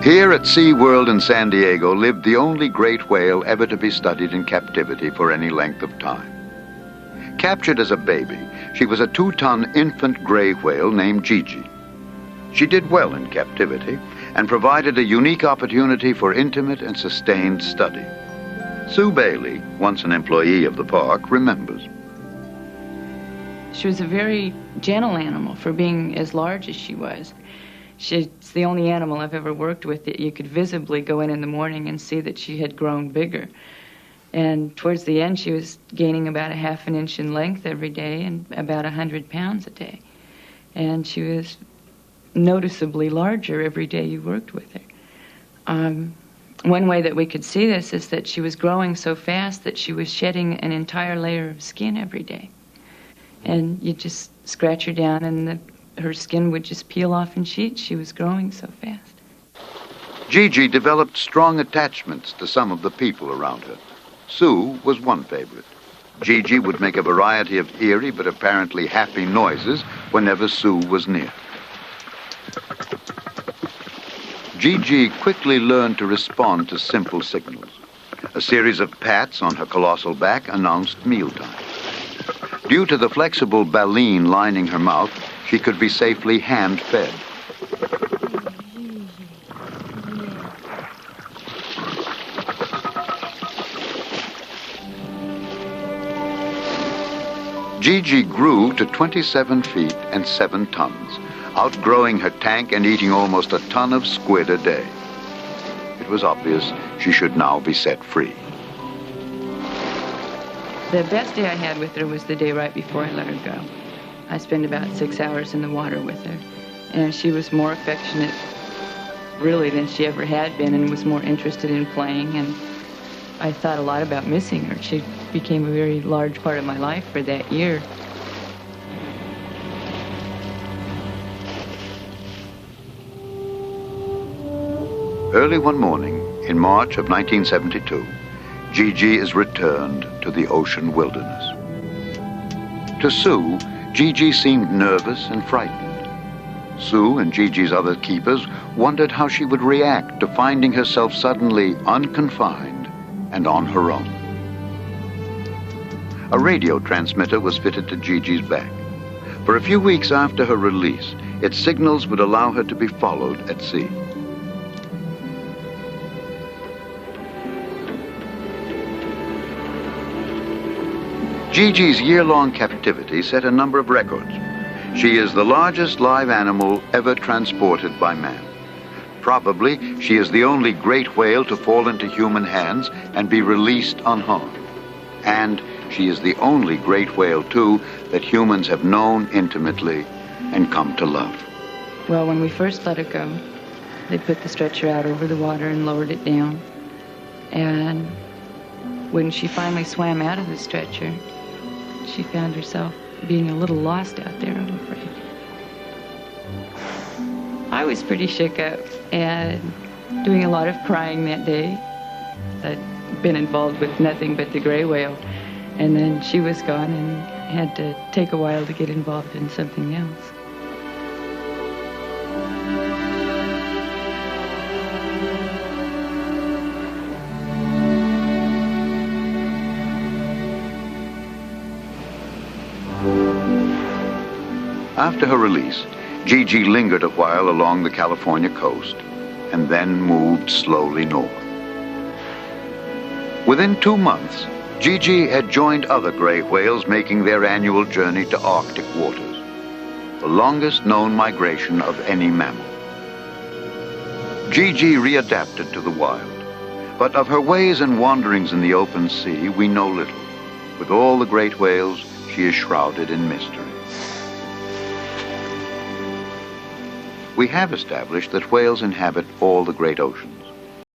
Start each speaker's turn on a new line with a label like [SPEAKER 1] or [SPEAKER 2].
[SPEAKER 1] Here at SeaWorld in San Diego lived the only great whale ever to be studied in captivity for any length of time. Captured as a baby, she was a 2-ton infant gray whale named Gigi. She did well in captivity and provided a unique opportunity for intimate and sustained study. Sue Bailey, once an employee of the park, remembers.
[SPEAKER 2] She was a very gentle animal for being as large as she was. She's the only animal I've ever worked with that you could visibly go in the morning and see that she had grown bigger. And towards the end, she was gaining about 1/2 inch in length every day and about 100 pounds a day. And she was noticeably larger every day you worked with her. One way that we could see this is that she was growing so fast that she was shedding an entire layer of skin every day. And you just scratch her down and her skin would just peel off in sheets. She was growing so fast.
[SPEAKER 1] Gigi developed strong attachments to some of the people around her. Sue was one favorite. Gigi would make a variety of eerie but apparently happy noises whenever Sue was near. Gigi quickly learned to respond to simple signals. A series of pats on her colossal back announced mealtime. Due to the flexible baleen lining her mouth, she could be safely hand-fed. Gigi grew to 27 feet and 7 tons, outgrowing her tank and eating almost a ton of squid a day. It was obvious she should now be set free.
[SPEAKER 2] The best day I had with her was the day right before I let her go. I spent about 6 hours in the water with her, and she was more affectionate, really, than she ever had been, and was more interested in playing, and I thought a lot about missing her. She became a very large part of my life for that year.
[SPEAKER 1] Early one morning, in March of 1972, Gigi is returned to the ocean wilderness. To Sue, Gigi seemed nervous and frightened. Sue and Gigi's other keepers wondered how she would react to finding herself suddenly unconfined and on her own. A radio transmitter was fitted to Gigi's back. For a few weeks after her release, its signals would allow her to be followed at sea. Gigi's year-long captivity set a number of records. She is the largest live animal ever transported by man. Probably, she is the only great whale to fall into human hands and be released unharmed. And she is the only great whale, too, that humans have known intimately and come to love.
[SPEAKER 2] Well, when we first let her go, they put the stretcher out over the water and lowered it down. And when she finally swam out of the stretcher, she found herself being a little lost out there, I'm afraid. I was pretty shook up and doing a lot of crying that day. I'd been involved with nothing but the gray whale. And then she was gone and had to take a while to get involved in something else.
[SPEAKER 1] After her release, Gigi lingered a while along the California coast and then moved slowly north. Within 2 months, Gigi had joined other gray whales making their annual journey to Arctic waters, the longest known migration of any mammal. Gigi readapted to the wild, but of her ways and wanderings in the open sea, we know little. With all the great whales, she is shrouded in mystery. We have established that whales inhabit all the great oceans.